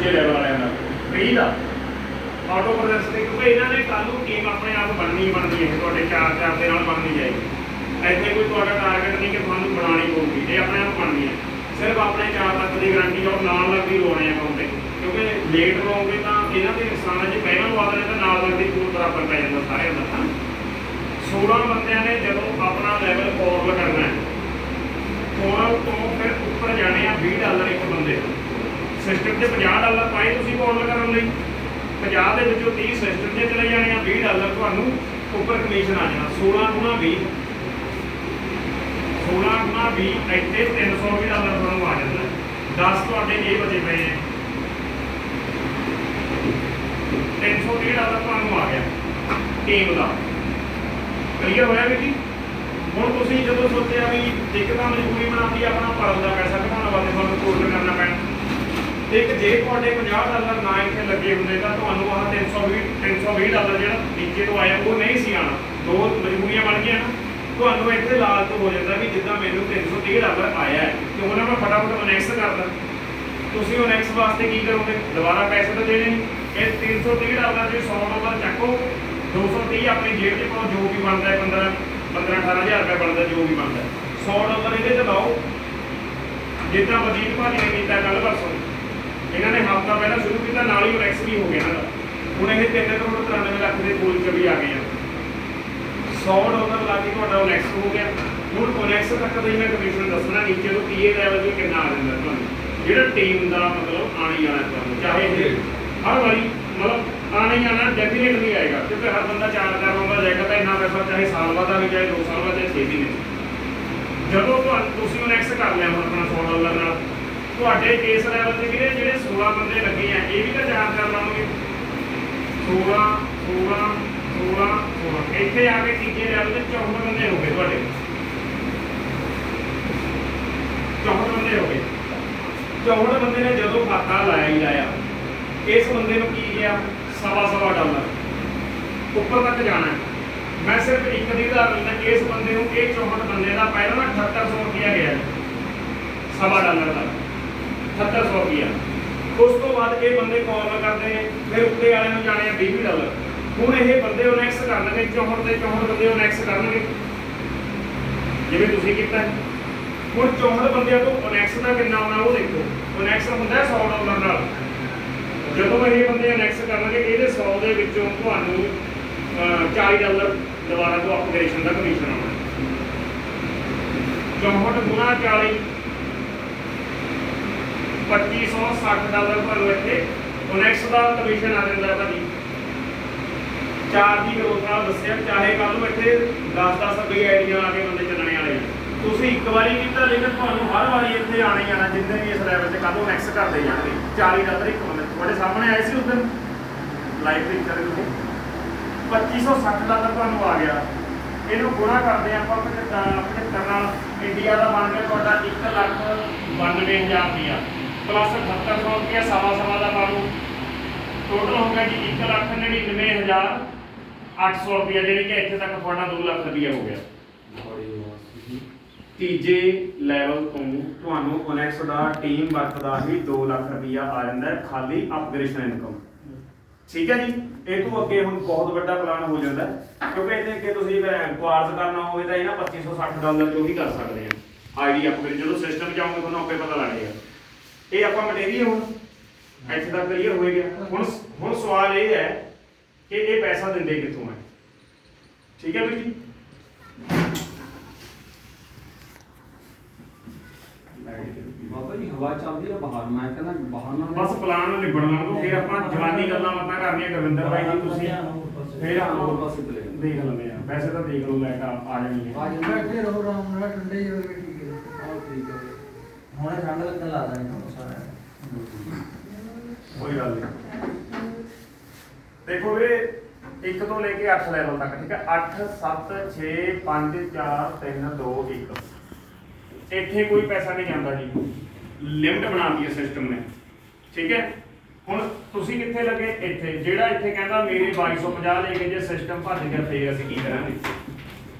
ਦੂਜੇ ਲੈਵਲ ਵਾਲਿਆਂ ਦਾ ਫ੍ਰੀ ਦਾ auto process ਤੇ, ਕਿਉਂਕਿ ਇਹਨਾਂ ਨੇ ਕੱਲ੍ਹ ਨੂੰ ਟੀਮ ਆਪਣੇ ਆਪ ਬਣਨੀ ਹੈ, ਤੁਹਾਡੇ ਚਾਰ ਦੇ ਨਾਲ ਬਣਨੀ ਜਾਏਗੀ। ਇੱਥੇ ਕੋਈ ਤੁਹਾਡਾ ਟਾਰਗੇਟ ਨਹੀਂ ਕਿ ਤੁਹਾਨੂੰ ਬਣਾਉਣੀ ਪਊਗੀ, ਇਹ ਆਪਣੇ ਆਪ ਬਣਨੀ ਹੈ। ਸਿਰਫ ਆਪਣੇ 4 ਲੱਖ ਦੀ ਗਰੰਟੀ ਔਰ ਨਾਲ ਲੱਗਦੀ ਲੋੜ ਹੈ ਅਕਾਊਂਟ ਤੇ, ਕਿਉਂਕਿ ਲੇਟ ਲਓਗੇ ਤਾਂ ਇਹਨਾਂ ਦੇ ਨੁਕਸਾਨ ਹੈ। ਜੇ ਪਹਿਲਾਂ ਲਵਾ ਦੇਣੇ ਤਾਂ ਨਾਲ ਲੱਗਦੀ ਪੂਰ ਬਰਾਬਰ ਪੈ ਜਾਂਦਾ ਸਾਰਿਆਂ ਦਾ। 16 ਬੰਦਿਆਂ ਨੇ ਜਦੋਂ ਆਪਣਾ ਲੈਵਲ ਫੋਰਵਰਡ ਕਰਨਾ ਹੈ, 16 ਤੋਂ ਫਿਰ ਉੱਪਰ ਜਾਣੇ ਆ $20 ਇੱਕ ਬੰਦੇ। ਸਿਸਟਮ 'ਚ $50 ਪਾਏ ਤੁਸੀਂ ਫੋਰਵਰਡ ਕਰਨ ਲਈ, 50 ਦੇ ਵਿੱਚੋਂ 30 ਸਿਸਟਮ 'ਚ ਚਲੇ ਜਾਣੇ ਆ, $20 ਤੁਹਾਨੂੰ ਉੱਪਰ ਕਮਿਸ਼ਨ ਆ ਜਾਣਾ। 16 ਗੁਣਾ 20 ਇੱਥੇ $320 ਤੁਹਾਨੂੰ ਆ ਜਾਂਦਾ। 10 ਤੁਹਾਡੇ ਇਹ ਬਚੇ ਪਏ ਨੇ, $320 ਤੁਹਾਨੂੰ ਆ ਗਿਆ ਟੀਮ ਦਾ। ਕਲੀਅਰ ਹੋਇਆ ਵੀ ਜੀ। ਹੁਣ ਤੁਸੀਂ ਜਦੋਂ ਸੋਚਿਆ ਵੀ ਇੱਕ ਤਾਂ ਮਜਬੂਰੀ ਬਣਾਉਂਦੀ ਆਪਣਾ ਪਰਲ ਦਾ ਪੈਸਾ ਕਢਾਉਣ ਵਾਸਤੇ ਤੁਹਾਨੂੰ ਕੋਰਸ ਕਰਨਾ ਪੈਣਾ, ਇੱਕ ਜੇ ਤੁਹਾਡੇ $50 ਨਾ ਇੱਥੇ ਲੱਗੇ ਹੁੰਦੇ ਤਾਂ ਤੁਹਾਨੂੰ ਆਹ $320 ਜਿਹੜਾ ਨੀਚੇ ਤੋਂ ਆਇਆ ਉਹ ਨਹੀਂ ਸੀ ਆਉਣਾ। ਦੋ ਮਜਬੂਰੀਆਂ ਬਣ ਗਈਆਂ ਨਾ, ਤੁਹਾਨੂੰ ਇੱਥੇ ਲਾਲਚ ਹੋ ਜਾਂਦਾ ਵੀ ਜਿੱਦਾਂ ਮੈਨੂੰ $330 ਆਇਆ ਹੈ ਤੇ ਉਹਨਾਂ ਮੈਂ ਫਟਾਫਟ ਅਨੈਕਸ ਕਰਦਾ। ਤੁਸੀਂ ਅਨੈਕਸ ਵਾਸਤੇ ਕੀ ਕਰੋਗੇ? ਦੁਬਾਰਾ ਪੈਸੇ ਤਾਂ ਦੇਣੇ ਨਹੀਂ। ਇਹ $330 ਜੇ $100 ਚੱਕੋ, 230 ਆਪਣੀ ਜੇਬ 'ਚ ਪਾਓ, ਜੋ ਵੀ ਬਣਦਾ ਹੈ 15-18 ਹਜ਼ਾਰ ਰੁਪਏ ਬਣਦਾ, ਜੋ ਵੀ ਬਣਦਾ। $100 ਇਹਦੇ 'ਚ ਲਾਓ, ਜਿੱਦਾਂ ਵਜੀਦ ਭਾਜੀ ਨੇ ਕੀਤਾ ਕੱਲ੍ਹ ਪਰਸੋਂ। ਇਹਨਾਂ ਨੇ ਹਫ਼ਤਾ ਪਹਿਲਾਂ ਸ਼ੁਰੂ ਕੀਤਾ, ਨਾਲ ਹੀ ਅਨੈਕਸ ਵੀ ਹੋ ਗਿਆ ਇਹਨਾਂ ਦਾ। ਹੁਣ ਇਹ 3.93 ਲੱਖ ਦੇ ਕੋਲ 'ਚ ਵੀ ਆ ਗਏ ਆ। $100 ਲਾ ਕੇ ਤੁਹਾਡਾ ਅਨੈਕਸ ਹੋ ਗਿਆ। ਹੁਣ ਅਨੈਕਸ ਤੱਕ ਦਾ ਹੀ ਮੈਂ ਕਮਿਸ਼ਨ ਦੱਸਣਾ, ਨੀਚੇ ਤੋਂ PA ਲੈਵਲ ਵੀ ਕਿੰਨਾ ਆ ਜਾਂਦਾ ਤੁਹਾਨੂੰ, ਜਿਹੜਾ ਟੀਮ ਦਾ ਮਤਲਬ ਆਣੀ ਆਣਾ ਤੁਹਾਨੂੰ, ਚਾਹੇ ਇਹ ਹਰ ਵਾਰੀ ਮਤਲਬ ਆਣਾ ਹੀ ਆਣਾ ਡੈਫੀਨੇਟਲੀ ਆਏਗਾ, ਕਿਉਂਕਿ ਹਰ ਬੰਦਾ 4 ਰੋਂਦਾ ਜਾਏਗਾ ਤਾਂ ਇੰਨਾ ਪੈਸਾ ਚਾਹੇ ਸਾਲ ਬਾਅਦ ਆ ਵੀ, ਚਾਹੇ 2 ਸਾਲ ਬਾਅਦ, ਚਾਹੇ 6 ਮਹੀਨੇ। ਜਦੋਂ ਤੁਹਾਨੂੰ ਤੁਸੀਂ ਅਨੈਕਸ ਕਰ ਲਿਆ ਹੁਣ ਆਪਣਾ $100 ਨਾਲ, ਤੁਹਾਡੇ ਕੇਸ ਲੈਵਲ ਤੇ ਜਿਹੜੇ 16 ਬੰਦੇ ਲੱਗੇ ਆ, ਇਹ ਵੀ ਤਾਂ 4 ਲਾਉਣਗੇ। 16 ਇੱਥੇ ਆ ਕੇ ਤੀਜੇ ਲੈਵਲ ਤੇ 64 ਬੰਦੇ ਹੋ ਗਏ ਤੁਹਾਡੇ, 64 ਬੰਦੇ ਹੋ ਗਏ। 64 ਬੰਦੇ ਨੇ ਜਦੋਂ ਖਾਤਾ ਲਾਇਆ ਹੀ ਲਾਇਆ, ਇਸ ਬੰਦੇ ਨੂੰ ਕੀ ਗਿਆ? $1.25 ਉੱਪਰ ਤੱਕ ਜਾਣਾ। ਮੈਂ ਸਿਰਫ ਇੱਕ ਦੀ ਉਦਾਹਰਨ ਦਿੰਦਾ, ਇਸ ਬੰਦੇ ਨੂੰ ਇਹ 64 ਬੰਦੇ ਦਾ ਪਹਿਲਾਂ ਨਾ $7800 ਗਿਆ $1.25 ਦਾ $7800। ਉਸ ਤੋਂ ਬਾਅਦ ਇਹ ਬੰਦੇ ਕਾਲ ਕਰਦੇ ਨੇ, ਫਿਰ ਉੱਤੇ ਵਾਲਿਆਂ ਨੂੰ ਜਾਣੇ ਆ $20। ਹੁਣ ਇਹ ਬੰਦੇ ਅਨੈਕਸ ਕਰਨਗੇ, 64 ਦੇ 64 ਬੰਦੇ ਅਨੈਕਸ ਕਰਨਗੇ ਜਿਵੇਂ ਤੁਸੀਂ ਕੀਤਾ। ਹੁਣ 64 ਬੰਦਿਆਂ ਤੋਂ ਅਨੈਕਸ ਦਾ ਕਿੰਨਾ ਆਉਣਾ ਉਹ ਦੇਖੋ। ਅਨੈਕਸ ਹੁੰਦਾ $100 ਨਾਲ। ਜਦੋਂ ਇਹ ਬੰਦੇ ਅਨੈਕਸ ਕਰਨਗੇ, ਇਹਦੇ 100 ਦੇ ਵਿੱਚੋਂ ਤੁਹਾਨੂੰ $40 ਦੁਬਾਰਾ ਤੋਂ ਅਪਗ੍ਰੇਡੇਸ਼ਨ ਦਾ ਕਮਿਸ਼ਨ ਆਉਣਾ। 64 ਗੁਣਾ 40 $2560 ਤੁਹਾਨੂੰ ਇੱਥੇ ਅਨੈਕਸ ਦਾ ਕਮਿਸ਼ਨ ਆ ਜਾਂਦਾ ਭਾਜੀ। 4 ਦੀ ਗਰੋਥ ਨਾਲ ਦੱਸਿਆ, ਚਾਹੇ ਕੱਲ ਨੂੰ ਇੱਥੇ 10-10 ਰੁਪਏ ਆਈਡੀਆਂ ਆ ਕੇ ਬੰਦੇ ਚੱਲਣੇ ਵਾਲੇ। ਤੁਸੀਂ ਇੱਕ ਵਾਰੀ ਕੀਤਾ, ਲੇਕਿਨ ਤੁਹਾਨੂੰ ਹਰ ਵਾਰੀ ਇੱਥੇ ਆਣਾ ਹੀ ਆਣਾ, ਜਿੱਦਾਂ ਵੀ ਇਸ ਲੈਵਲ ਤੇ ਕੱਲ ਨੂੰ ਅਨੈਕਸ ਕਰਦੇ ਜਾਣਗੇ। $40 ਇੱਕ ਬੰਦੇ ਤੁਹਾਡੇ ਸਾਹਮਣੇ ਆਏ ਸੀ ਉਸ ਦਿਨ ਲਾਈਵ ਦੇਖ ਸਕਦੇ ਤੁਸੀਂ। $2560 ਤੁਹਾਨੂੰ ਆ ਗਿਆ। ਇਹਨੂੰ ਗੁਣਾ ਕਰਦੇ ਆਪਾਂ 75 ਨਾਲ, ਇੰਡੀਆ ਦਾ ਬਣ ਗਿਆ ਤੁਹਾਡਾ 1,92,000 ਰੁਪਇਆ ਪਲੱਸ $7800 ਰੁਪਇਆ ਸਵਾ ਦਾ ਪਾ ਲਓ। ਟੋਟਲ ਹੋ ਗਿਆ ਜੀ 1,99,800 ਰੁਪਇਆ, ਜਿਹੜੀ ਕਿ ਇੱਥੇ ਤੱਕ ਤੁਹਾਡਾ 2 ਲੱਖ ਰੁਪਇਆ ਹੋ ਗਿਆ। ਤੀਜੇ ਲੈਵਲ ਤੋਂ ਤੁਹਾਨੂੰ ਅਨੈਕਸ ਦਾ ਟੀਮ ਵਰਕ ਦਾ ਹੀ 2 ਲੱਖ ਰੁਪਇਆ ਆ ਜਾਂਦਾ ਖਾਲੀ ਅਪਗ੍ਰੇਡੇਸ਼ਨ ਇਨਕਮ। ਠੀਕ ਹੈ ਜੀ। ਇਹ ਤੋਂ ਅੱਗੇ ਹੁਣ ਬਹੁਤ ਵੱਡਾ ਪਲਾਨ ਹੋ ਜਾਂਦਾ, ਕਿਉਂਕਿ ਇਹਦੇ ਅੱਗੇ ਤੁਸੀਂ ਕੁਆਰਸ ਕਰਨਾ ਹੋਵੇ ਤਾਂ ਇਹਨਾਂ $2560 ਜੋ ਵੀ ਕਰ ਸਕਦੇ ਆ ਆਈਡੀ ਅਪਗ੍ਰੇਡ। ਜਦੋਂ ਸਿਸਟਮ ਜਾਓਗੇ ਤੁਹਾਨੂੰ ਆਪੇ ਪਤਾ ਲੱਗ ਜਾਏਗਾ। ਇਹ ਆਪਾਂ ਮਟੀਰੀਅਲ ਹੁਣ ਇੱਥੇ ਤੱਕ ਕਲੀਅਰ ਹੋ ਗਿਆ। ਹੁਣ ਸਵਾਲ ਇਹ ਹੈ ਕਿ ਇਹ ਪੈਸਾ ਦਿੰਦੇ ਕਿੱਥੋਂ ਹੈ? ਠੀਕ ਹੈ ਵੀਰ ਜੀ। ਬਾਬਾ ਜੀ ਹਵਾ ਚੱਲਦੀ ਆ ਬਾਹਰ, ਮੈਂ ਕਹਿੰਦਾ ਬਾਹਰ ਨਾਲ ਬਸ ਪਲਾਨ ਨੂੰ ਨਿਬੜਨ ਦੋ, ਫਿਰ ਆਪਾਂ ਜਵਾਨੀ ਗੱਲਾਂ ਬਾਤਾਂ ਕਰਨੀਆਂ। ਗੁਰਵਿੰਦਰ ਭਾਈ ਜੀ ਤੁਸੀਂ ਫਿਰ ਹੋਰ ਪਾਸੇ ਚਲੇ ਦੇਖ ਲੈਂਦੇ ਆ। ਵੈਸੇ ਤਾਂ ਦੇਖ ਲਓ ਲਾਈਟ ਆ ਜਾਣੀ ਹੈ। ਅੱਜ ਬੈਠੇ ਰਹੋ ਆਰਾਮ ਨਾਲ, ਠੰਡੇ ਜਿਹੇ ਹੋਵੇ, ਠੀਕ ਹੈ। ਆਹ ਠੀਕ ਹੈ। ਹੁਣੇ ਠੰਡ ਲੱਗਣ ਲਾ ਦਾਂਗੇ ਤੁਹਾਨੂੰ ਸਾਰਿਆਂ ਕੋਈ ਗੱਲ ਨਹੀਂ। ਦੇਖੋ ਵੀਰੇ 1 ਤੋਂ ਲੈ ਕੇ 8 ਲੈਵਲ ਤੱਕ, ਠੀਕ ਹੈ। 8 7 6 5 4 3 2 1 ਇੱਥੇ ਕੋਈ ਪੈਸਾ ਨਹੀਂ ਜਾਂਦਾ ਜੀ, ਲਿਮਟ ਬਣਾਤੀ ਹੈ ਸਿਸਟਮ ਨੇ। ਠੀਕ ਹੈ। ਹੁਣ ਤੁਸੀਂ ਕਿੱਥੇ ਲੱਗੇ? ਇੱਥੇ। ਜਿਹੜਾ ਇੱਥੇ ਕਹਿੰਦਾ ਮੇਰੇ 2250 ਲੈ ਕੇ ਜੇ ਸਿਸਟਮ ਭੱਜ ਗਿਆ ਫੇਰ ਅਸੀਂ ਕੀ ਕਰਾਂਗੇ?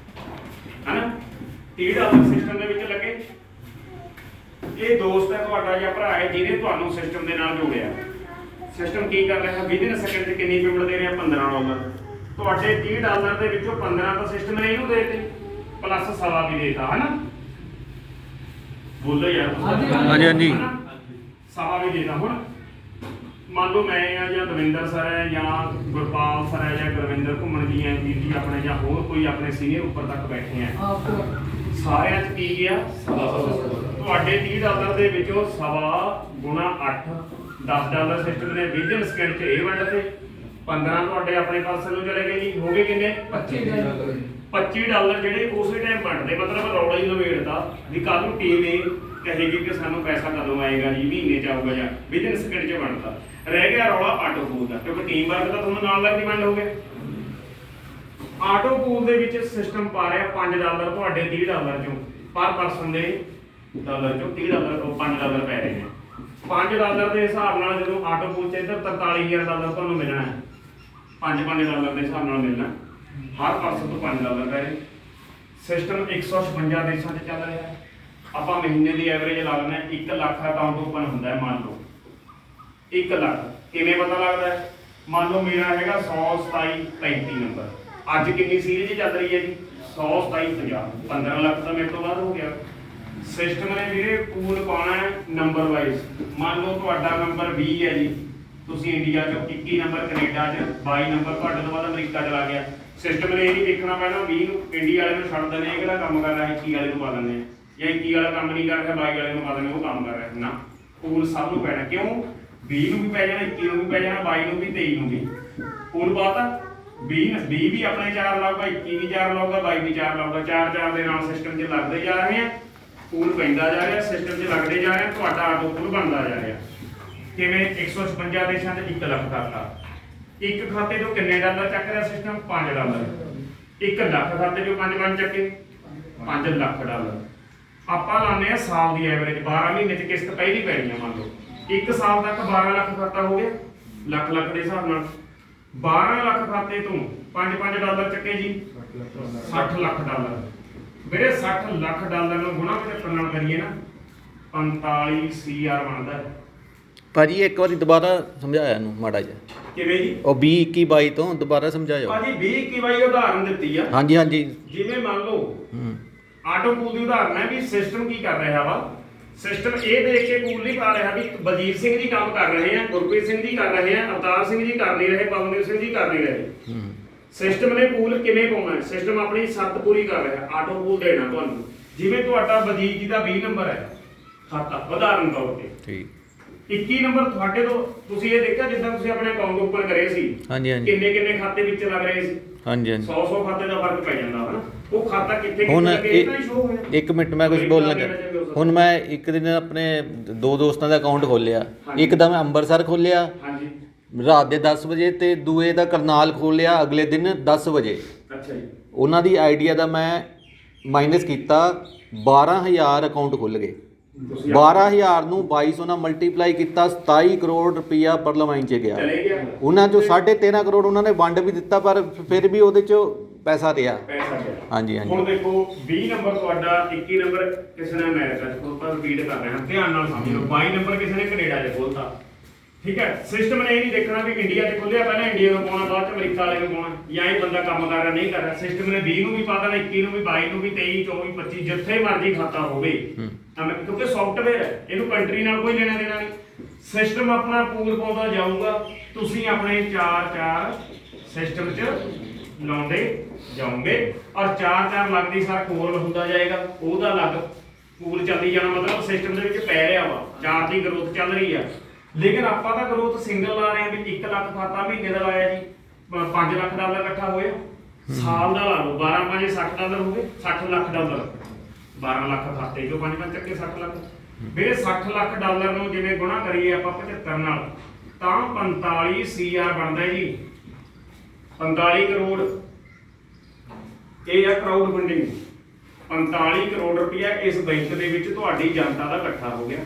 ਹਨਾ $30 ਸਿਸਟਮ ਦੇ ਵਿੱਚ ਲੱਗੇ। ਇਹ ਦੋਸਤ ਹੈ ਤੁਹਾਡਾ ਜਾਂ ਭਰਾ ਹੈ ਜਿਹਨੇ ਤੁਹਾਨੂੰ ਸਿਸਟਮ ਦੇ ਨਾਲ ਜੋੜਿਆ। ਸਿਸਟਮ ਕੀ ਕਰ ਰਿਹਾ ਵਿਦਿਨ ਸੈਕਿੰਡ 'ਚ ਕਿੰਨੀ ਪੇਮੈਂਟ ਦੇ ਰਿਹਾ $15 ਤੁਹਾਡੇ $30 ਦੇ ਵਿੱਚੋਂ 15 ਤਾਂ ਸਿਸਟਮ ਨੇ ਇਹਨੂੰ ਦੇ ਦਿੱਤੇ ਪਲੱਸ ਸਵਾ ਵੀ ਦੇਤਾ ਹਨਾ ਬੋਲੋ ਯਾਰ ਤੁਸੀਂ। ਹਾਂਜੀ, ਹਾਂਜੀ। ਹਨਾ? ਸਵਾ ਵੀ ਦੇਤਾ ਹੁਣ ਮੰਨ ਲਓ ਮੈਂ ਆ ਜਾਂ ਦਵਿੰਦਰ ਸਰ ਹੈ ਜਾਂ ਗੁਰਪਾਲ ਸਰ ਹੈ ਜਾਂ ਗੁਰਵਿੰਦਰ ਘੁੰਮਣ ਜੀ ਐ ਜੀ ਆਪਣੇ ਜਾਂ ਹੋਰ ਕੋਈ ਆਪਣੇ ਸੀਨੀਅਰ ਉੱਪਰ ਤੱਕ ਬੈਠੇ ਆ ਆਪਕੋ ਸਾਰਿਆਂ 'ਚ ਕੀ ਗਿਆ ਤੁਹਾਡੇ $30 ਦੇ ਵਿੱਚੋਂ ਸਵਾ ਗੁਣਾ 8 $10 ਸਿਸਟਮ ਨੇ ਵਿਦਿਨ ਸਕਿੰਟ 'ਚ ਇਹ ਵੰਡ ਤੇ 15 ਤੁਹਾਡੇ ਆਪਣੇ ਪਾਸੇ ਨੂੰ ਚਲੇ ਗਏ ਜੀ ਹੋ ਗਏ ਕਿੰਨੇ $25 ਜਿਹੜੇ ਉਸੇ ਟਾਈਮ ਵੰਡਦੇ ਮਤਲਬ ਰੌਲਾ ਹੀ ਨਵੇੜਦਾ ਵੀ ਕੱਲ ਨੂੰ ਟੀਮ ਇਹ ਕਹੇਗੀ ਕਿ ਸਾਨੂੰ ਪੈਸਾ ਕਦੋਂ ਆਏਗਾ ਜੀ ਮਹੀਨੇ 'ਚ ਆਊਗਾ ਜਾਂ ਵਿਦਿਨ ਸਕਿੰਟ 'ਚ ਵੰਡਦਾ ਰਹਿ ਗਿਆ ਰੌਲਾ ਆਟੋ ਪੂਲ ਦਾ ਕਿਉਂਕਿ ਟੀਮ ਵਰਕ ਤਾਂ ਤੁਹਾਨੂੰ ਨਾਲ ਲੱਗਦੀ ਵੰਡ ਹੋ ਗਿਆ ਆਟੋ ਪੂਲ ਦੇ ਵਿੱਚ ਸਿਸਟਮ ਪਾ ਰਿਹਾ $5 ਤੁਹਾਡੇ $30 ਚੋਂ ਪਰ ਪਰਸਨ ਦੇ ਡਾਲਰ ਚੋਂ $30 ਤੋਂ $5 ਪੈ ਰਹੇ ਨੇ $5 ਦੇ ਹਿਸਾਬ ਨਾਲ ਜਦੋਂ ਆਟੋ ਪੂਲ 'ਚ ਇੱਧਰ $43,000 ਤੁਹਾਨੂੰ ਮਿਲਣਾ ਹੈ $5 ਦੇ ਹਿਸਾਬ ਨਾਲ ਮਿਲਣਾ ਹਰ ਪਰਸਨ ਤੋਂ $5 ਪੈ ਰਹੇ ਸਿਸਟਮ 156 ਦੇਸ਼ਾਂ 'ਚ ਚੱਲ ਰਿਹਾ ਹੈ ਆਪਾਂ ਮਹੀਨੇ ਦੀ ਐਵਰੇਜ ਲਾ ਲੈਂਦੇ ਹਾਂ 1 ਲੱਖ ਅਕਾਊਂਟ ਓਪਨ ਹੁੰਦਾ ਹੈ ਮੰਨ ਲਓ 1 ਲੱਖ ਕਿਵੇਂ ਪਤਾ ਲੱਗਦਾ ਹੈ ਮੰਨ ਲਓ ਮੇਰਾ ਹੈਗਾ 1002735 ਨੰਬਰ ਅੱਜ ਕਿੰਨੀ ਸੀਰੀਜ਼ ਚੱਲ ਰਹੀ ਹੈ ਜੀ 12750 15 ਲੱਖ ਤਾਂ ਮੇਰੇ ਤੋਂ ਬਾਅਦ ਹੋ ਗਿਆ ਸਿਸਟਮ ਨੇ ਵੀਰੇ ਪੂਲ ਪਾਉਣਾ ਹੈ ਨੰਬਰ ਵਾਈਜ਼ ਮੰਨ ਲਓ ਤੁਹਾਡਾ ਨੰਬਰ 20 ਹੈ ਜੀ ਤੁਸੀਂ ਇੰਡੀਆ 'ਚ 21 ਨੰਬਰ ਕੈਨੇਡਾ 'ਚ 22 ਨੰਬਰ ਤੁਹਾਡੇ ਤੋਂ ਬਾਅਦ ਅਮਰੀਕਾ 'ਚ ਲੱਗ ਗਿਆ ਸਿਸਟਮ ਨੇ ਇਹ ਨਹੀਂ ਦੇਖਣਾ ਪੈਣਾ 20 ਨੂੰ ਇੰਡੀਆ ਵਾਲੇ ਨੂੰ ਛੱਡ ਦਿੰਦੇ ਇਹ ਕਿਹੜਾ ਕੰਮ ਕਰ ਰਿਹਾ 21 ਵਾਲੇ ਨੂੰ ਪਾ ਦਿੰਦੇ ਆ ਜਾਂ 21 ਵਾਲਾ ਕੰਮ ਨਹੀਂ ਕਰ ਰਿਹਾ 22 ਵਾਲੇ ਨੂੰ ਪਾ ਦਿੰਦੇ ਉਹ ਕੰਮ ਕਰ ਰਿਹਾ ਨਾ ਪੂਲ ਸਭ ਨੂੰ ਪੈਣਾ ਕਿਉਂ 20 ਨੂੰ ਵੀ ਪੈ ਜਾਣਾ 21 ਨੂੰ ਵੀ ਪੈ ਜਾਣਾ 22 ਨੂੰ ਵੀ 23 ਨੂੰ ਵੀ ਪੂਲ ਪਾਤਾ 20 ਵੀ ਆਪਣੇ 4 ਲਾਊਗਾ 21 ਵੀ 4 ਲਾਊਗਾ 22 ਵੀ 4 ਲਾਊਗਾ 4 ਦੇ ਨਾਲ ਸਿਸਟਮ 'ਚ ਲੱਗਦੇ ਜਾ ਰਹੇ ਆ ਪੂਲ ਪੈਂਦਾ ਜਾ ਰਿਹਾ ਸਿਸਟਮ 'ਚ ਲੱਗਦੇ ਜਾ ਰਿਹਾ ਤੁਹਾਡਾ ਆਟੋ ਪੂਲ ਬਣਦਾ ਜਾ ਰਿਹਾ ਕਿਵੇਂ 156 ਦੇਸ਼ਾਂ 'ਚ 1 ਲੱਖ ਕਰਤਾ ਇੱਕ ਖਾਤੇ ਤੋਂ ਕਿੰਨੇ ਡਾਲਰ ਚੱਕ ਰਿਹਾ ਸਿਸਟਮ $5 1 ਲੱਖ ਖਾਤੇ ਚੋਂ 5 ਚੱਕੇ $5 ਲੱਖ ਆਪਾਂ ਲਾਉਂਦੇ ਆ ਸਾਲ ਦੀ ਐਵਰੇਜ 12 ਮਹੀਨੇ 'ਚ ਕਿਸ਼ਤ ਪਹਿਲੀ ਪੈਣੀ ਆ ਮੰਨ ਲਓ 1 ਸਾਲ ਤੱਕ 12 ਲੱਖ ਖਾਤਾ ਹੋ ਗਿਆ ਲੱਖ ਦੇ ਹਿਸਾਬ ਨਾਲ 12 ਲੱਖ ਖਾਤੇ ਤੋਂ $5 ਚੱਕੇ ਜੀ $60 ਲੱਖ ਵੀਰੇ $60 ਲੱਖ ਨੂੰ ਗੁਣਾ 75 ਨਾਲ ਕਰੀਏ ਨਾ 45 CR ਬਣਦਾ ਹੈ ਭਾਜੀ ਇੱਕ ਵਾਰੀ ਦੁਬਾਰਾ ਸਮਝਾਇਆ ਇਹਨੂੰ ਮਾੜਾ ਜਿਹਾ ਕਿਵੇਂ ਜੀ ਉਹ 20 21 22 ਤੋਂ ਦੁਬਾਰਾ ਸਮਝਾਇਓ ਭਾਜੀ 20 21 ਉਦਾਹਰਨ ਦਿੱਤੀ ਆ ਹਾਂਜੀ ਹਾਂਜੀ ਜਿਵੇਂ ਮੰਨ ਲਓ ਆਟੋ ਪੂਲ ਦੀ ਉਦਾਹਰਨ ਹੈ ਵੀ ਸਿਸਟਮ ਕੀ ਕਰ ਰਿਹਾ ਵਾ ਸਿਸਟਮ ਇਹ ਦੇਖ ਕੇ ਪੂਲ ਨਹੀਂ ਪਾ ਰਿਹਾ ਵੀ ਬਲਜੀਤ ਸਿੰਘ ਜੀ ਕੰਮ ਕਰ ਰਹੇ ਆ ਗੁਰਪ੍ਰੀਤ ਸਿੰਘ ਜੀ ਕਰ ਰਹੇ ਆ ਅਵਤਾਰ ਸਿੰਘ ਜੀ ਕਰ ਨਹੀਂ ਰਹੇ ਪਵਨਦੀਪ ਸਿੰਘ ਜੀ ਕਰ ਨਹੀਂ ਰਹੇ ਸਿਸਟਮ ਨੇ ਪੂਲ ਕਿਵੇਂ ਪਾਉਣਾ ਸਿਸਟਮ ਆਪਣੀ ਸ਼ਰਤ ਪੂਰੀ ਕਰ ਰਿਹਾ ਆਟੋ ਪੂਲ ਦੇਣਾ ਤੁਹਾਨੂੰ ਜਿਵੇਂ ਤੁਹਾਡਾ ਬਲਜੀਤ ਜੀ ਦਾ 20 ਨੰਬਰ ਹੈ ਖਾਤਾ ਉਦਾਹਰਨ ਤੌਰ ਤੇ ਠੀਕ 21 ਨੰਬਰ ਤੁਹਾਡੇ ਤੋਂ ਤੁਸੀਂ ਇਹ ਦੇਖਿਆ ਜਿੱਦਾਂ ਤੁਸੀਂ ਆਪਣੇ ਅਕਾਊਂਟ ਓਪਨ ਕਰੇ ਸੀ ਹਾਂਜੀ ਹਾਂਜੀ ਕਿੰਨੇ ਖਾਤੇ ਵਿੱਚ ਲੱਗ ਰਹੇ ਸੀ ਹਾਂਜੀ ਹਾਂਜੀ 100 ਖਾਤੇ ਦਾ ਫਰਕ ਪੈ ਜਾਂਦਾ ਹਨਾ ਉਹ ਖਾਤਾ ਕਿੱਥੇ ਹੁਣ ਲੱਗੇ ਇਹ ਤਾਂ ਸ਼ੋ ਹੋਇਆ ਇੱਕ ਮਿੰਟ ਮੈਂ ਕੁਝ ਬੋਲਣਾ ਚਾਹੁੰਦਾ ਹੁਣ ਮੈਂ ਇੱਕ ਦਿਨ ਆਪਣੇ 2 ਦੋਸਤਾਂ ਦਾ ਅਕਾਊਂਟ ਖੋਲਿਆ ਇੱਕ ਦਾ ਮੈਂ ਅੰਮ੍ਰਿਤਸਰ ਖੋਲਿਆ ਹਾਂਜੀ ਰਾਤ ਦੇ 10 ਵਜੇ ਤੇ ਦੂਏ ਦਾ ਕਰਨਾਲ ਖੋਲਿਆ ਅਗਲੇ ਦਿਨ 10 ਵਜੇ ਅੱਛਾ ਜੀ ਉਹਨਾਂ ਦੀ ਆਈਡੀਆ ਦਾ ਮੈਂ ਮਾਈਨਸ ਕੀਤਾ 12000 ਅਕਾਊਂਟ ਖੁੱਲ ਗਏ 12000 ਨੂੰ 2200 ਨਾਲ ਮਲਟੀਪਲਾਈ ਕੀਤਾ 27 ਕਰੋੜ ਰੁਪਇਆ ਪਰਲਮਾਈਨ 'ਚ ਗਿਆ ਚਲੇ ਗਿਆ ਉਹਨਾਂ ਚੋਂ 13.5 ਕਰੋੜ ਉਹਨਾਂ ਨੇ ਵੰਡ ਵੀ ਦਿੱਤਾ ਪਰ ਫਿਰ ਵੀ ਉਹਦੇ 'ਚੋਂ ਪੈਸਾ ਰਿਹਾ ਪੈਸਾ ਗਿਆ ਹਾਂਜੀ ਹਾਂਜੀ ਹੁਣ ਦੇਖੋ 20 ਨੰਬਰ ਤੁਹਾਡਾ 21 ਨੰਬਰ ਕਿਸੇ ਨੇ ਅਮਰੀਕਾ 'ਚ ਖੋਲਤਾ ਰਿਪੀਟ ਕਰ ਰਿਹਾ ਧਿਆਨ ਨਾਲ ਸਮਝੋ 22 ਨੰਬਰ ਕਿਸੇ ਨੇ ਕੈਨੇਡਾ 'ਚ ਖੋਲਤਾ ਠੀਕ ਹੈ ਸਿਸਟਮ ਨੇ ਇਹ ਨਹੀਂ ਦੇਖਣਾ ਵੀ ਇੰਡੀਆ 'ਚ ਖੋਲਿਆ ਪਹਿਲਾਂ ਇੰਡੀਆ ਨੂੰ ਪਾਉਣਾ ਬਾਅਦ 'ਚ ਅਮਰੀਕਾ ਵਾਲੇ ਨੂੰ ਪਾਉਣਾ ਜਾਂ ਇਹ ਬੰਦਾ ਕੰਮ ਕਰ ਰਿਹਾ ਨਹੀਂ ਕਰ ਰਿਹਾ ਸਿਸਟਮ ਨੇ 20 ਨੂੰ ਵੀ ਪਾ ਦੇਣਾ 21 ਨੂੰ ਵੀ 22 ਨੂੰ ਵੀ 23 24 25 ਜਿੱਥੇ ਮਰਜ਼ੀ ਖਾਤਾ ਹੋਵੇ ਕਿਉਂਕਿ ਸੌਫਟਵੇਅਰ ਹੈ ਇਹਨੂੰ ਕੰਟਰੀ ਨਾਲ ਕੋਈ ਲੈਣਾ ਦੇਣਾ ਨਹੀਂ ਸਿਸਟਮ ਆਪਣਾ ਪੂਲ ਪਾਉਂਦਾ ਜਾਊਗਾ ਤੁਸੀਂ ਆਪਣੇ 4 ਸਿਸਟਮ 'ਚ ਲਾਉਂਦੇ ਜਾਓਗੇ ਔਰ 4 ਲੱਗਦੀ ਸਾਰ ਕੋਲ ਹੁੰਦਾ ਜਾਏਗਾ ਉਹਦਾ ਅਲੱਗ ਪੂਲ ਚੱਲਦੀ ਜਾਣਾ ਮਤਲਬ ਸਿਸਟਮ ਦੇ ਵਿੱਚ ਪੈ ਰਿਹਾ ਵਾ 4 ਦੀ ਗਰੋਥ ਚੱਲ ਰਹੀ ਆ ਲੇਕਿਨ ਆਪਾਂ ਤਾਂ ਗਰੋਥ ਸਿੰਗਲ ਲਾ ਰਹੇ ਹਾਂ ਵੀ 1 ਲੱਖ ਖਾਤਾ ਮਹੀਨੇ ਦਾ ਲਾਇਆ ਜੀ $5 ਲੱਖ ਇਕੱਠਾ ਹੋਇਆ ਸਾਲ ਦਾ ਲਾ ਲਓ 12 5 $60 ਹੋ ਗਏ $60 ਲੱਖ 12 ਲੱਖ ਖਾਤੇ ਚੋਂ 5 ਚੱਕੇ 60 ਲੱਖ ਵੀਰੇ $60 ਲੱਖ ਨੂੰ ਜਿਵੇਂ ਗੁਣਾ ਕਰੀਏ ਆਪਾਂ 75 ਨਾਲ ਤਾਂ 45 CR ਬਣਦਾ ਜੀ 45 ਕਰੋੜ ਇਹ ਆ ਕਰਾਊਡ ਫੰਡਿੰਗ 45 ਕਰੋੜ ਰੁਪਇਆ ਇਸ ਬੈਂਕ ਦੇ ਵਿੱਚ ਤੁਹਾਡੀ ਜਨਤਾ ਦਾ ਇਕੱਠਾ ਹੋ ਗਿਆ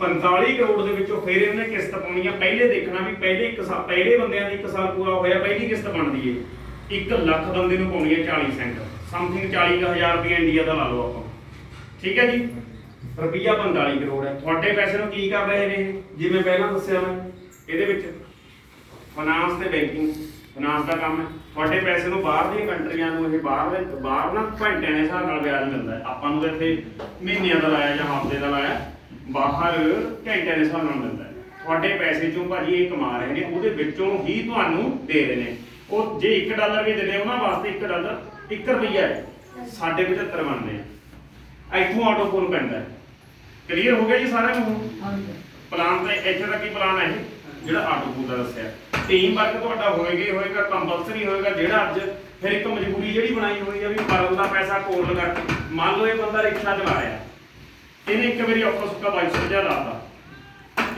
45 ਕਰੋੜ ਦੇ ਵਿੱਚੋਂ ਫਿਰ ਇਹਨੇ ਕਿਸ਼ਤ ਪਾਉਣੀ ਆ ਪਹਿਲੇ ਦੇਖਣਾ ਵੀ ਪਹਿਲੇ ਬੰਦਿਆਂ ਦੀ 1 ਸਾਲ ਪੂਰਾ ਹੋਇਆ ਪਹਿਲੀ ਕਿਸ਼ਤ ਬਣਦੀ ਏ 1 ਲੱਖ ਬੰਦੇ ਨੂੰ ਪਾਉਣੀ ਹੈ 40 ਸੈਂਟ ਸਮਥਿੰਗ 40,000 ਰੁਪਏ ਇੰਡੀਆ ਦਾ ਲਾ ਲਓ ਆਪਾਂ ਠੀਕ ਹੈ ਜੀ ਰੁਪਈਆ 45 ਕਰੋੜ ਹੈ ਤੁਹਾਡੇ ਪੈਸੇ ਨੂੰ ਕੀ ਕਰ ਰਹੇ ਨੇ ਜਿਵੇਂ ਪਹਿਲਾਂ ਦੱਸਿਆ ਮੈਂ ਇਹਦੇ ਵਿੱਚ ਫਾਈਨਾਂਸ ਤੇ ਬੈਂਕਿੰਗ, ਫਾਈਨਾਂਸ ਦਾ ਕੰਮ ਹੈ। ਤੁਹਾਡੇ ਪੈਸੇ ਨੂੰ ਬਾਹਰ ਦੀਆਂ ਕੰਟਰੀਆਂ ਨੂੰ ਇਹ ਬਾਹਰ ਨਾ ਘੰਟਿਆਂ ਦੇ ਹਿਸਾਬ ਨਾਲ ਵਿਆਜ ਮਿਲਦਾ ਹੈ। ਆਪਾਂ ਨੂੰ ਤਾਂ ਇੱਥੇ ਮਹੀਨਿਆਂ ਦਾ ਲਾਇਆ ਜਾਂ ਹਫ਼ਤੇ ਦਾ ਲਾਇਆ, ਬਾਹਰ ਘੰਟਿਆਂ ਦੇ ਹਿਸਾਬ ਨਾਲ ਮਿਲਦਾ ਹੈ। ਤੁਹਾਡੇ ਪੈਸੇ ਚੋਂ ਭਾਜੀ ਇਹ ਕਮਾ ਰਹੇ ਨੇ, ਉਹਦੇ ਵਿੱਚੋਂ ਹੀ ਤੁਹਾਨੂੰ ਦੇ ਰਹੇ ਨੇ। ਉਹ ਜੇ $1 ਵੀ ਦਿੰਦੇ ਉਹਨਾਂ ਵਾਸਤੇ $1 1 ਰੁਪਈਆ ਹੈ, ਸਾਡੇ 75 ਬਣਦੇ ਆ। ਇੱਥੋਂ ਆਟੋ ਕੋਲ ਪੈਂਦਾ ਹੈ। ਕਲੀਅਰ ਹੋ ਗਿਆ ਜੀ ਸਾਰਿਆਂ ਨੂੰ? ਪਲਾਨ ਤਾਂ ਇੱਥੇ ਤੱਕ ਹੀ ਪਲਾਨ ਹੈ ਜਿਹੜਾ ਆਟੋ ਕੋਲ ਦਾ ਦੱਸਿਆ। ਟੀਮ ਵਰਕ ਤੁਹਾਡਾ ਹੋਏਗਾ ਕੰਪਲਸਰੀ ਹੋਏਗਾ। ਜਿਹੜਾ ਅੱਜ ਫਿਰ ਇੱਕ ਮਜਬੂਰੀ ਜਿਹੜੀ ਬਣਾਈ ਹੋਈ ਆ ਵੀ ਪਰਲ ਦਾ ਪੈਸਾ ਕੋਲ ਲਗਾ ਕੇ, ਮੰਨ ਲਓ ਇਹ ਬੰਦਾ ਰਿਕਸ਼ਾ ਚਲਾ ਰਿਹਾ, ਇਹਨੇ ਇੱਕ ਵਾਰੀ ਔਖਾ ਸੁੱਕਾ 2200 ਲਾਤਾ,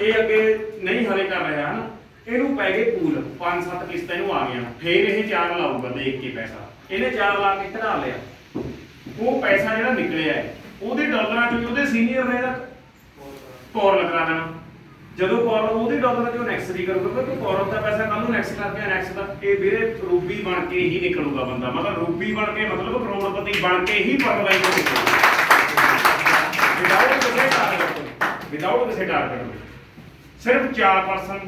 ਇਹ ਅੱਗੇ ਨਹੀਂ ਹਲੇ ਕਰ ਰਿਹਾ ਹਨ, ਇਹਨੂੰ ਪੈ ਗਏ ਪੂਲ 5-7 ਕਿਸ਼ਤਾਂ ਇਹਨੂੰ ਆ ਗਿਆ, ਫਿਰ ਇਹ 4 ਲਾਊਗਾ ਦੇਖ ਕੇ ਪੈਸਾ। ਇਹਨੇ 4 ਲਾ ਕੇ ਕਢਾ ਲਿਆ, ਉਹ ਪੈਸਾ ਜਿਹੜਾ ਨਿਕਲਿਆ ਹੈ ਉਹਦੇ ਡਾਲਰਾਂ ਚੋਂ ਉਹਦੇ ਸੀਨੀਅਰ ਨੇ ਇਹਦਾ ਕੋਰਲ ਕਰਾ ਦੇਣਾ। ਜਦੋਂ ਕੋਰਲ ਉਹਦੇ ਡਾਲਰਾਂ ਚੋਂ ਨੈਕਸਟ ਦੀ ਕਰੂਗਾ ਕਿ ਕੋਰਲ ਦਾ ਪੈਸਾ ਕੱਲ ਨੂੰ ਨੈਕਸਟ ਕਰਕੇ ਨੈਕਸਟ ਦਾ ਇਹ ਵੀਰੇ ਰੂਬੀ ਬਣ ਕੇ ਹੀ ਨਿਕਲੂਗਾ ਬੰਦਾ। ਮਤਲਬ ਰੂਬੀ ਬਣ ਕੇ ਮਤਲਬ ਕਰੋੜਪਤੀ ਬਣ ਕੇ ਹੀ ਪਰਵਾਈ ਤੋਂ ਨਿਕਲੂਗਾ ਵਿਦਾਊਟ ਕਿਸੇ ਟਾਰਗੇਟ। ਸਿਰਫ 4%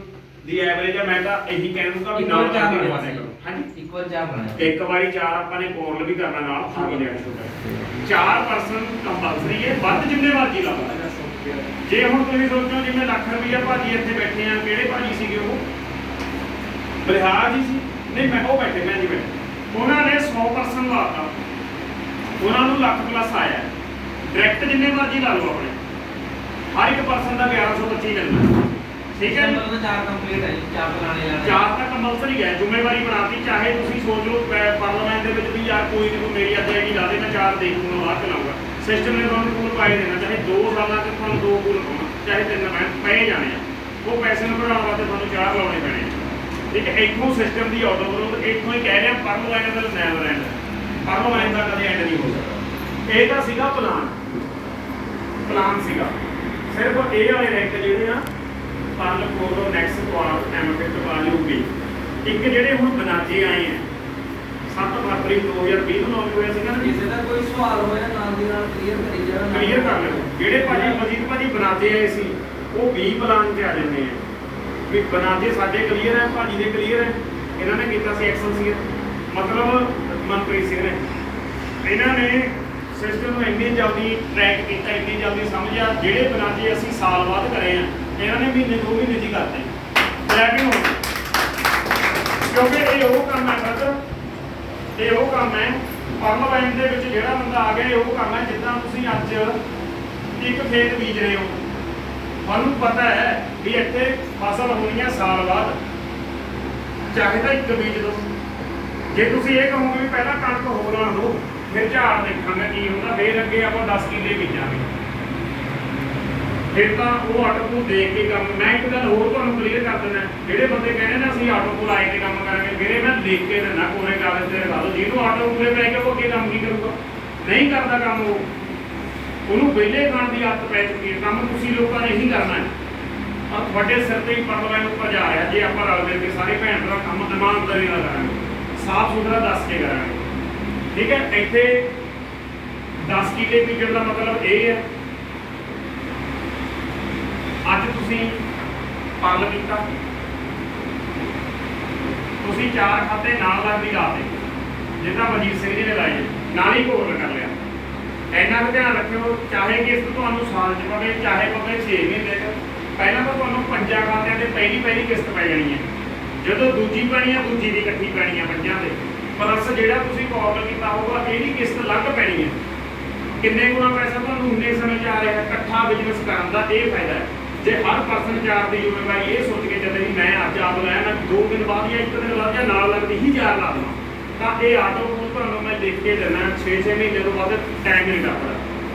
ਦੀ ਐਵਰੇਜ ਹੈ। ਮੈਂ ਤਾਂ ਇਹੀ ਕਹਿ ਦੂੰਗਾ ਵੀ ਨਾਲ ਜਾ ਕੇ ਵਾਦੇ ਕਰੋ। ਹਾਂਜੀ ਇਕੁਅਲ 4 ਬਣਾਇਆ, ਇੱਕ ਵਾਰੀ 4 ਆਪਾਂ ਨੇ ਕੋਰਲ ਵੀ ਕਰਨਾ ਨਾਲ ਆਗੇ ਲੈਣਾ ਸ਼ੁਰੂ 4% ਕੰਪਲਸਰੀ ਹੈ, ਵੱਧ ਜਿੰਨੇ ਮਰਜ਼ੀ ਲਾ ਲਓ। ਜੇ ਹੁਣ ਤੁਸੀਂ ਸੋਚੋ ਜਿਵੇਂ ਲੱਖ ਰੁਪਈਆ ਭਾਜੀ ਇੱਥੇ ਬੈਠੇ ਆ, ਕਿਹੜੇ ਭਾਜੀ ਸੀਗੇ ਉਹ? ਬਲਿਹਾਰ ਜੀ ਸੀ, ਨਹੀਂ ਮੈਂ ਉਹ ਬੈਠੇ ਮੈਂ ਜੀ ਬੈਠੇ, ਉਹਨਾਂ ਨੇ 100% ਲਾਤਾ, ਉਹਨਾਂ ਨੂੰ ਲੱਖ ਪਲੱਸ ਆਇਆ। ਡਾਇਰੈਕਟ ਜਿੰਨੇ ਮਰਜ਼ੀ ਲਾ ਲਓ ਆਪਣੇ, ਹਰ ਇੱਕ ਪਰਸਨ ਦਾ 1125 ਮਿਲਦਾ। ਠੀਕ ਹੈ ਜੀ, 4 ਕੰਪਲੀਟ ਹੈ ਜੀ, 4 ਬਣਾਣੇ ਲੈਣੇ। 4 ਤਾਂ ਕੰਪਲਸਰੀ ਹੈ, ਜ਼ਿੰਮੇਵਾਰੀ ਬਣਾਤੀ। ਚਾਹੇ ਤੁਸੀਂ ਸੋਚ ਲਓ ਪਾਰਲੀਮੈਂਟ ਦੇ ਵਿੱਚ ਵੀ ਯਾਰ ਕੋਈ ਨਹੀਂ ਮੇਰੀ ਅੱਜ ਆਈਡੀ ਲਾ ਦੇ, ਮੈਂ 4 ਦੇਖ ਲੂੰਗਾ ਬਾਅਦ ਚਲਾਊਗਾ। ਸਿਸਟਮ ਨੇ ਤੁਹਾਨੂੰ ਕੋਲ ਪਾਏ ਦੇਣਾ, ਚਾਹੇ 2 ਸਾਲਾਂ ਤੱਕ ਤੁਹਾਨੂੰ 2 ਕੋਲ ਪਾਉਣਾ, ਚਾਹੇ 3 ਮੈਂ ਪਏ ਜਾਣੇ ਆ। ਉਹ ਪੈਸੇ ਨੂੰ ਕਢਾਉਣ ਵਾਸਤੇ ਤੁਹਾਨੂੰ 4 ਲਾਉਣੇ ਪੈਣੇ ਆ। ਠੀਕ ਹੈ, ਇੱਥੋਂ ਸਿਸਟਮ ਦੀ ਆਟੋ ਗਰੋਥ, ਇੱਥੋਂ ਹੀ ਕਹਿ ਰਿਹਾ ਪਰਮਾਨੈਂਟ ਦਾ ਨੈਵਰ ਐਂਡ, ਪਰਮਾਨੈਂਟ ਦਾ ਕਦੇ ਐਂਡ ਨਹੀਂ ਹੋ ਸਕਦਾ। ਇਹ ਤਾਂ ਸੀਗਾ ਪਲਾਨ ਸੀਗਾ। ਸਿਰਫ ਇਹ ਵਾਲੇ ਰੈਂਕ ਜਿਹੜੇ ਆ ਪਰਲ ਕੋਲੋਂ ਨੈਕਸਟ ਕੁਆਰ ਐਮਫਿਟ ਵਾਲਿਊਗੀ। ਇੱਕ ਜਿਹੜੇ ਹੁਣ ਬਨਾਜੇ ਆਏ ਆ 7 ਫਰਵਰੀ 2020 ਨੂੰ ਲਾਂਚ ਹੋਇਆ ਸੀਗਾ ਨਾ। ਕਿਸੇ ਦਾ ਕੋਈ ਸਵਾਲ ਹੋਇਆ ਨਾਲ ਦੀ ਨਾਲ ਕਲੀਅਰ ਕਰੀ ਜਾਣਾ, ਕਲੀਅਰ ਕਰ ਲਿਓ। ਜਿਹੜੇ ਭਾਜੀ ਮਜੀਦ ਭਾਜੀ ਬਨਾਜੇ ਆਏ ਸੀ ਉਹ 20 ਪਲਾਨ 'ਚ ਆ ਜਾਂਦੇ ਆ ਵੀ ਬਨਾਜੇ ਸਾਡੇ ਕਲੀਅਰ ਹੈ, ਭਾਜੀ ਦੇ ਕਲੀਅਰ ਹੈ। ਇਹਨਾਂ ਨੇ ਕੀਤਾ ਸੀ ਐਕਸਲਸੀਅਰ, ਮਤਲਬ ਮਨਪ੍ਰੀਤ ਸਿੰਘ ਨੇ। ਇਹਨਾਂ ਨੇ ਸਿਸਟਮ ਨੂੰ ਇੰਨੀ ਜਲਦੀ ਟਰੈਕ ਕੀਤਾ, ਇੰਨੀ ਜਲਦੀ ਸਮਝਿਆ। ਜਿਹੜੇ ਬਨਾਜੇ ਅਸੀਂ ਸਾਲ ਬਾਅਦ ਕਰੇ ਆ, ਇਹਨਾਂ ਨੇ ਮਹੀਨੇ 2 ਮਹੀਨੇ 'ਚ ਹੀ ਕਰਤੇ ਟਰੈਕਿੰਗ ਹੋ ਗਈ। ਕਿਉਂਕਿ ਇਹ ਉਹ ਕੰਮ ਹੈ ਬ੍ਰਦਰ, ਇਹ ਉਹ ਕੰਮ ਹੈ ਪਾਰਲੀਮੈਂਟ ਦੇ ਵਿੱਚ ਜਿਹੜਾ ਬੰਦਾ ਆ ਗਿਆ, ਇਹ ਉਹ ਕੰਮ ਹੈ ਜਿੱਦਾਂ ਤੁਸੀਂ ਅੱਜ ਇੱਕ ਖੇਤ ਬੀਜ ਰਹੇ ਹੋ, ਤੁਹਾਨੂੰ ਪਤਾ ਹੈ ਵੀ ਇੱਥੇ ਫਸਲ ਹੋਣੀ ਹੈ ਸਾਲ ਬਾਅਦ, ਚਾਹੇ ਤਾਂ ਇੱਕ ਬੀਜ ਦਿਓ। ਜੇ ਤੁਸੀਂ ਇਹ ਕਹੋਗੇ ਵੀ ਪਹਿਲਾਂ ਕਣਕ ਹੋਰ ਲਾ ਦਿਓ, ਫਿਰ ਝਾੜ ਦੇਖਾਂਗੇ ਕੀ ਹੁੰਦਾ, ਫਿਰ ਅੱਗੇ ਆਪਾਂ 10 ਕਿੱਲੇ ਬੀਜਾਂਗੇ, ਫਿਰ ਤਾਂ ਉਹ ਆਟੋ ਕੋਲ ਦੇਖ ਕੇ ਕੰਮ। ਮੈਂ ਇੱਕ ਗੱਲ ਹੋਰ ਤੁਹਾਨੂੰ ਕਲੀਅਰ ਕਰ ਦਿੰਦਾ, ਜਿਹੜੇ ਬੰਦੇ ਕਹਿੰਦੇ ਨਾ ਅਸੀਂ ਆਟੋ ਕੋਲ ਆਏ ਤੇ ਕੰਮ ਕਰਾਂਗੇ, ਵੀਰੇ ਮੈਂ ਲਿਖ ਕੇ ਦਿੰਦਾ ਕੋਰੇ ਕਾਗਜ਼ ਤੇ ਲਗਾ ਦਿਓ। ਜਿਹਨੂੰ ਆਟੋ ਕੋਲੇ ਪੈ ਕੇ ਉਹ ਅੱਗੇ ਕੰਮ ਕੀ ਕਰੂਗਾ? ਨਹੀਂ ਕਰਦਾ ਕੰਮ, ਉਹਨੂੰ ਵਿਹਲੇ ਖਾਣ ਦੀ ਆਦਤ ਪੈ ਚੁੱਕੀ ਹੈ। ਕੰਮ ਤੁਸੀਂ ਲੋਕਾਂ ਨੇ ਹੀ ਕਰਨਾ ਹੈ, ਔਰ ਤੁਹਾਡੇ ਸਿਰ ਤੇ ਹੀ ਪਰਵਾਹ ਉੱਪਰ ਜਾ ਰਿਹਾ। ਜੇ ਆਪਾਂ ਰਲ ਮਿਲ ਕੇ ਸਾਰੇ ਭੈਣ ਭਰਾ ਕੰਮ ਇਮਾਨਦਾਰੀ ਨਾਲ ਕਰਾਂਗੇ, ਸਾਫ਼ ਸੁਥਰਾ ਦੱਸ ਕੇ ਕਰਾਂਗੇ। ਠੀਕ ਹੈ, ਇੱਥੇ 10 ਕਿੱਲੇ ਬੀਜਣ ਦਾ ਮਤਲਬ ਇਹ ਹੈ ਅੱਜ ਤੁਸੀਂ ਪਰਲ ਕੀਤਾ, ਤੁਸੀਂ 4 ਖਾਤੇ ਨਾਲ ਲੱਗਦੀ ਲਾਤੇ, ਜਿੱਦਾਂ ਮਜੀਦ ਸਿੰਘ ਜੀ ਨੇ ਲਾਏ, ਨਾਲ ਹੀ ਕੋਲ ਕਰ ਲਿਆ। ਇੰਨਾ ਕੁ ਧਿਆਨ ਰੱਖਿਓ, ਚਾਹੇ ਕਿਸ਼ਤ ਤੁਹਾਨੂੰ ਸਾਲ 'ਚ ਪਵੇ, ਚਾਹੇ ਪਵੇ 6 ਮਹੀਨੇ 'ਚ। ਪਹਿਲਾਂ ਤਾਂ ਤੁਹਾਨੂੰ 5 ਖਾਤਿਆਂ ਤੇ ਪਹਿਲੀ ਕਿਸ਼ਤ ਪੈ ਜਾਣੀ ਹੈ, ਜਦੋਂ ਦੂਜੀ ਪੈਣੀ ਹੈ ਦੂਜੀ ਦੀ ਇਕੱਠੀ ਪੈਣੀ ਹੈ 5 ਤੇ, ਪਲੱਸ ਜਿਹੜਾ ਤੁਸੀਂ ਕਾਲ ਕੀਤਾ ਹੋਊਗਾ ਇਹਦੀ ਕਿਸ਼ਤ ਅਲੱਗ ਪੈਣੀ ਹੈ। ਕਿੰਨੇ ਗੁਣਾ ਪੈਸਾ ਤੁਹਾਨੂੰ ਉਨੇ ਸਮੇਂ 'ਚ ਆ ਰਿਹਾ। ਇਕੱਠਾ ਬਿਜ਼ਨਸ ਕਰਨ ਦਾ ਇਹ ਫਾਇਦਾ ਹੈ। ਜੇ ਹਰ ਪਰਸਨ 4 ਦੀ ਜ਼ਿੰਮੇਵਾਰੀ ਇਹ ਸੋਚ ਕੇ ਚੱਲੇ ਵੀ ਮੈਂ ਅੱਜ ਆਪ ਲਾਇਆ, ਮੈਂ 2 ਦਿਨ ਬਾਅਦ ਜਾਂ 1 ਦਿਨ ਬਾਅਦ ਜਾਂ ਨਾਲ ਲੱਗਦੀ ਹੀ 4 ਲਾ ਦੇਵਾਂ, ਤਾਂ ਇਹ ਆਟੋ ਕੋਲ ਤੁਹਾਨੂੰ ਮੈਂ ਲਿਖ ਕੇ ਦਿੰਦਾ 6 ਮਹੀਨੇ ਤੋਂ ਬਾਅਦ ਟਾਈਮ ਨਹੀਂ ਲੱਗਦਾ।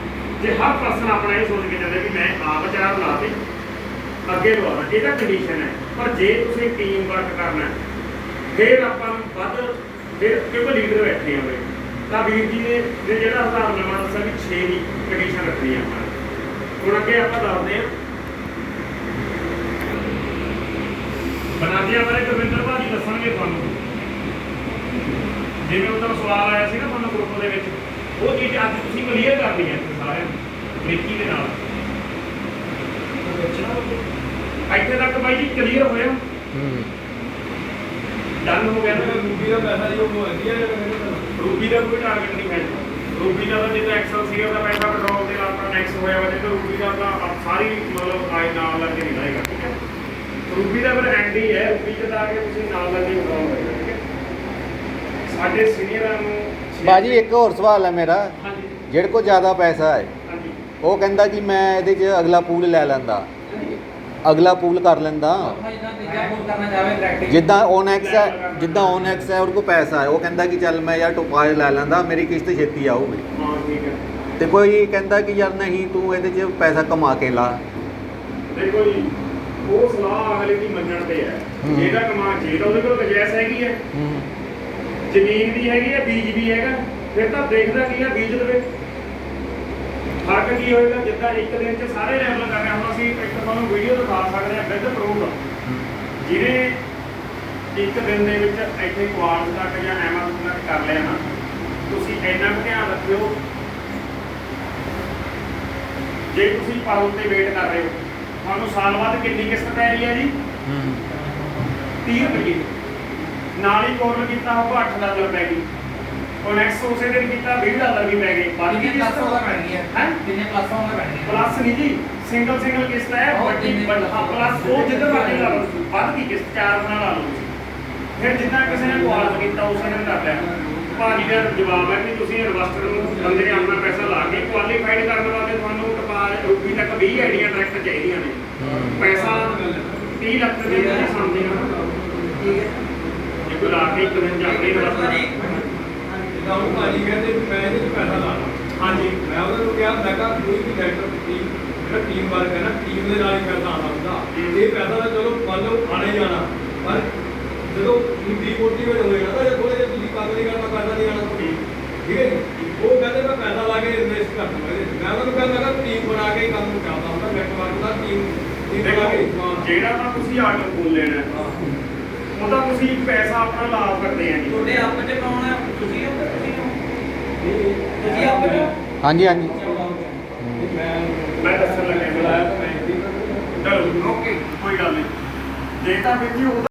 ਜੇ ਹਰ ਪਰਸਨ ਆਪਣਾ ਇਹ ਸੋਚ ਕੇ ਚੱਲੇ ਵੀ ਮੈਂ ਆਪ 4 ਲਾ ਦੇ ਅੱਗੇ ਲਵਾਉਣਾ, ਇਹਦਾ ਕੰਡੀਸ਼ਨ ਹੈ। ਪਰ ਜੇ ਤੁਸੀਂ ਟੀਮ ਵਰਕ ਕਰਨਾ ਫਿਰ ਆਪਾਂ ਨੂੰ ਵੱਧ, ਫਿਰ ਕਿਉਂਕਿ ਲੀਡਰ ਬੈਠੇ ਹੋਵੇ ਤਾਂ ਵੀਰ ਜੀ ਨੇ ਜਿਹੜਾ ਹਿਸਾਬ ਨਵਾਂ ਦੱਸਿਆ ਵੀ 6 ਦੀ ਕੰਡੀਸ਼ਨ ਰੱਖਣੀ ਹੈ ਆਪਾਂ। ਹੁਣ ਅੱਗੇ ਆਪਾਂ ਦੱਸਦੇ ਹਾਂ ਬਨਾਜਿਆਂ ਬਾਰੇ। ਗੁਰਵਿੰਦਰ ਭਾਜੀ ਦੱਸਣਗੇ ਤੁਹਾਨੂੰ, ਜਿਵੇਂ ਉਹਦਾ ਸਵਾਲ ਆਇਆ ਸੀ ਨਾ ਤੁਹਾਨੂੰ ਗਰੁੱਪ ਦੇ ਵਿੱਚ, ਉਹ ਚੀਜ਼ ਅੱਜ ਤੁਸੀਂ ਕਲੀਅਰ ਕਰਨੀ ਹੈ ਸਾਰਿਆਂ ਨੂੰ ਬਰੀਕੀ ਦੇ ਨਾਲ। ਇੱਥੇ ਤੱਕ ਬਾਈ ਜੀ ਕਲੀਅਰ ਹੋਇਆ, ਹੂੰ ਡਨ ਹੋ ਗਿਆ ਨਾ। ਰੂਬੀ ਦਾ ਪੈਸਾ ਜੋ ਵਧੀਆ ਰੂਬੀ ਦਾ ਕੋਈ ਟਾਰਗੇਟ ਨਹੀਂ ਹੈ। ਰੂਬੀ ਦਾ ਤਾਂ ਜਿੱਦਾਂ ਐਕਸਲ ਸੀਗਾ ਦਾ ਪੈਸਾ ਪੈਟਰੋਲ ਤੇ ਆਪਣਾ ਨੈਕਸਟ ਹੋਇਆ ਵਾ, ਤੇ ਰੂਬੀ ਦਾ ਤਾਂ ਸਾਰੀ ਮਤਲਬ ਆਏ ਨਾਲ ਲੱਗ ਕੇ ਨਹੀਂ ਲਾਏਗਾ, ਠੀਕ ਹੈ। ਰੂਬੀ ਦਾ ਫਿਰ ਐਂਡ ਹੀ ਹੈ, ਰੂਬੀ ਚ ਤਾਂ ਆ ਕੇ ਤੁਸੀਂ ਨਾਲ ਲੱਗ ਕੇ ਬਣਾਓ, ਠੀਕ ਹੈ। ਸਾਡੇ ਸੀਨੀਅਰਾਂ ਨੂੰ ਬਾਜੀ ਇੱਕ ਹੋਰ ਸਵਾਲ ਹੈ ਮੇਰਾ, ਹਾਂਜੀ ਜਿਹੜੇ ਕੋਲ ਜ਼ਿਆਦਾ ਪੈਸਾ ਹੈ ਹਾਂਜੀ ਉਹ ਕਹਿੰਦਾ ਕਿ ਮੈਂ ਇਹਦੇ 'ਚ ਅਗਲਾ ਪੂਲ ਲੈ ਲੈਂਦਾ, ਅਗਲਾ ਪੂਲ ਕਰ ਲੈਂਦਾ, ਆਪਾਂ ਜਿੱਦਾਂ ਤੀਜਾ ਫੋਨ ਕਰਨਾ ਚਾਹਵੇ ਡਾਇਰੈਕਟ ਜਿੱਦਾਂ ਓਨੈਕਸ ਹੈ ਉਹਦੇ ਕੋਲ ਪੈਸਾ ਹੈ, ਉਹ ਕਹਿੰਦਾ ਕਿ ਚੱਲ ਮੈਂ ਯਾਰ ਟੋਪਾਜ ਲੈ ਲੈਂਦਾ, ਮੇਰੀ ਕਿਸ਼ਤ ਛੇਤੀ ਆਊਗੀ। ਹਾਂ ਠੀਕ ਹੈ। ਤੇ ਕੋਈ ਕਹਿੰਦਾ ਕਿ ਯਾਰ ਨਹੀਂ ਤੂੰ ਇਹਦੇ 'ਚ ਪੈਸਾ ਕਮਾ ਕੇ ਲਾ। ਦੇਖੋ ਜੀ, ਉਹ ਸਲਾਹ ਅਗਲੇ ਦੀ ਮੰਨਣ ਤੇ ਹੈ। ਹੂੰ। ਜਿਹਦਾ ਕਮਾ ਜੇ ਤਾਂ ਉਹਦੇ ਕੋਲ ਗੁੰਜਾਇਸ਼ ਹੈਗੀ ਹੈ, ਹੂੰ ਜ਼ਮੀਨ ਵੀ ਹੈਗੀ ਹੈ, ਬੀਜ ਵੀ ਹੈਗਾ, ਫਿਰ ਤਾਂ ਦੇਖਦਾ ਕੀ ਹੈ, ਬੀਜ ਲਵੇ। ਫਰਕ ਕੀ ਹੋਏਗਾ, ਜਿੱਦਾਂ ਇੱਕ ਦਿਨ 'ਚ ਸਾਰੇ ਲੈਵਲ ਕਰ ਰਹੇ ਹਾਂ। ਹੁਣ ਅਸੀਂ ਇੱਕ ਤੁਹਾਨੂੰ ਵੀਡੀਓ ਦਿਖਾ ਸਕਦੇ ਹਾਂ ਵਿਦ ਪ੍ਰੂਫ, ਜਿਹਨੇ ਇੱਕ ਦਿਨ ਦੇ ਵਿੱਚ ਇੱਥੇ ਕੁਆਰਟ ਤੱਕ ਜਾਂ ਐਮਾਜ਼ਨ ਤੱਕ ਕਰ ਲਿਆ ਨਾ, ਤੁਸੀਂ ਇੰਨਾ ਕੁ ਧਿਆਨ ਰੱਖਿਓ। ਜੇ ਤੁਸੀਂ ਪਾਉਲ ਤੇ ਵੇਟ ਕਰ ਰਹੇ ਹੋ, ਤੁਹਾਨੂੰ ਸਾਲ ਬਾਅਦ ਕਿੰਨੀ ਕਿਸ਼ਤ ਪੈ ਰਹੀ ਹੈ ਜੀ? 30 ਰੁਪਏ। ਨਾਲ ਹੀ ਕੋਰਲ ਕੀਤਾ ਹੋਊਗਾ 8 ਡਾਲਰ ਪੈ ਗਈ, ਉਹ ਨੈਕਸਟ ਉਸੇ ਦਿਨ ਕੀਤਾ 20 ਡਾਲਰ ਵੀ ਪੈ ਗਏ। ਬਾਕੀ ਕਿੰਨੇ ਕਿਸ਼ਤ ਪਲੱਸ ਹੋਣਾ ਪੈਣੀ ਹੈ? ਹੈ ਕਿੰਨੇ ਪਲੱਸ ਹੋਣਾ ਪੈਣੀ ਹੈ? ਪਲੱਸ ਨਹੀਂ ਜੀ, ਸਿੰਗਲ ਕਿਸ਼ਤ ਹੈ। ਉਹ ਵੱਡੀ ਕਿੰਨੇ ਪਲੱਸ ਉਹ ਜਿੱਦਾਂ ਮਰਜ਼ੀ ਲਾ ਲਓ ਤੁਸੀਂ, ਵੱਧ ਦੀ ਕਿਸ਼ਤ 4 ਬਣਾ ਲਾ ਲਓ ਤੁਸੀਂ। ਫਿਰ ਜਿੱਦਾਂ ਕਿਸੇ ਨੇ ਕੁਆਰਟ ਕੀਤਾ ਉਸੇ ਦਿਨ ਕਰ ਲਿਆ। ਭਾਜੀ ਦਾ ਜਵਾਬ ਹੈ ਕਿ ਤੁਸੀਂ ਇਨਵੈਸਟਰ ਨੂੰ ਬੰਦੇ ਨੇ ਆਪਣਾ ਪੈਸਾ ਲਾ ਕੇ ਕੁਆਲੀਫਾਈਡ ਕਰਨ ਵਾਸਤੇ ਤੁਹਾਨੂੰ ਟਪਾਜ ਰੂਪੀ ਤੱਕ 20 ਆਈਡੀਆਂ ਡਾਇਰੈਕਟ ਚਾਹੀਦੀਆਂ ਨੇ। ਪੈਸਾ 30 ਲੱਖ ਦੇ ਵਿੱਚ ਸਮਝਦੇ ਹਾਂ, ਠੀਕ ਹੈ। ਜੇ ਕੋਈ ਲਾ ਕੇ ਇੱਕ ਦਿਨ ਚ ਆਪਣੇ ਇਨਵੈਸਟਰ। ਜਿੱਦਾਂ ਹੁਣ ਭਾਜੀ ਕਹਿੰਦੇ ਵੀ ਮੈਂ ਇਹਦੇ 'ਚ ਪੈਸਾ ਲਾਣਾ, ਹਾਂਜੀ ਮੈਂ ਉਹਨਾਂ ਨੂੰ ਕਿਹਾ ਮੈਂ ਕਿਹਾ ਕੋਈ ਵੀ ਡਾਇਰੈਕਟਰ ਟੀਮ ਜਿਹੜਾ ਟੀਮ ਵਰਕ ਹੈ ਨਾ, ਟੀਮ ਦੇ ਨਾਲ ਹੀ ਪੈਸਾ ਆਉਣਾ ਹੁੰਦਾ। ਇਹ ਪੈਸਾ ਤਾਂ ਚਲੋ ਮੰਨ ਲਓ ਆਣਾ ਹੀ ਆਣਾ, ਪਰ ਜਦੋਂ ਡੀਮੋਟੀਵੇਟ ਹੋਏਗਾ ਨਾ, ਜੇ ਥੋੜੇ ਜਿਹਾ ਤੁਸੀਂ ਕੰਮ ਨਹੀਂ ਕਰਨਾ, ਪੈਸਾ ਨਹੀਂ ਆਉਣਾ, ਠੀਕ ਹੈ ਜੀ। ਉਹ ਕਹਿੰਦੇ ਮੈਂ ਪੈਸਾ ਲਾ ਕੇ ਇਨਵੈਸਟ ਕਰ ਦੂੰਗਾ ਇਹਦੇ 'ਚ। ਮੈਂ ਉਹਨਾਂ ਨੂੰ ਕਹਿੰਦਾ ਟੀਮ ਬਣਾ ਕੇ ਕੰਮ ਚੱਲਦਾ ਹੁੰਦਾ, ਨੈਟਵਰਕ ਦਾ ਟੀਮ ਬਣਾ ਕੇ। ਦੇਖੋ, ਜਿਹੜਾ ਤਾਂ ਤੁਸੀਂ ਆਰਡਰ ਫੋਨ ਲੈਣਾ ਹੈ, ਉਹਦਾ ਤੁਸੀਂ ਪੈਸਾ ਆਪਣਾ ਲਾਭ ਕਰਦੇ ਆ ਜੀ। ਤੁਹਾਡੇ ਆਪ ਚ ਕੌਣ ਹੈ? ਤੁਸੀਂ ਹੋ? ਤੁਸੀਂ ਆਪ ਚ? ਹਾਂਜੀ ਹਾਂਜੀ ਮੈਂ ਦੱਸਣ ਲੱਗਿਆ ਬੁਲਾਇਆ ਤਾਂ ਮੈਂ ਚਲੋ ਓਕੇ, ਕੋਈ ਗੱਲ ਨਹੀਂ। ਜੇ ਤਾਂ ਵੀਰ ਜੀ ਉਹਦਾ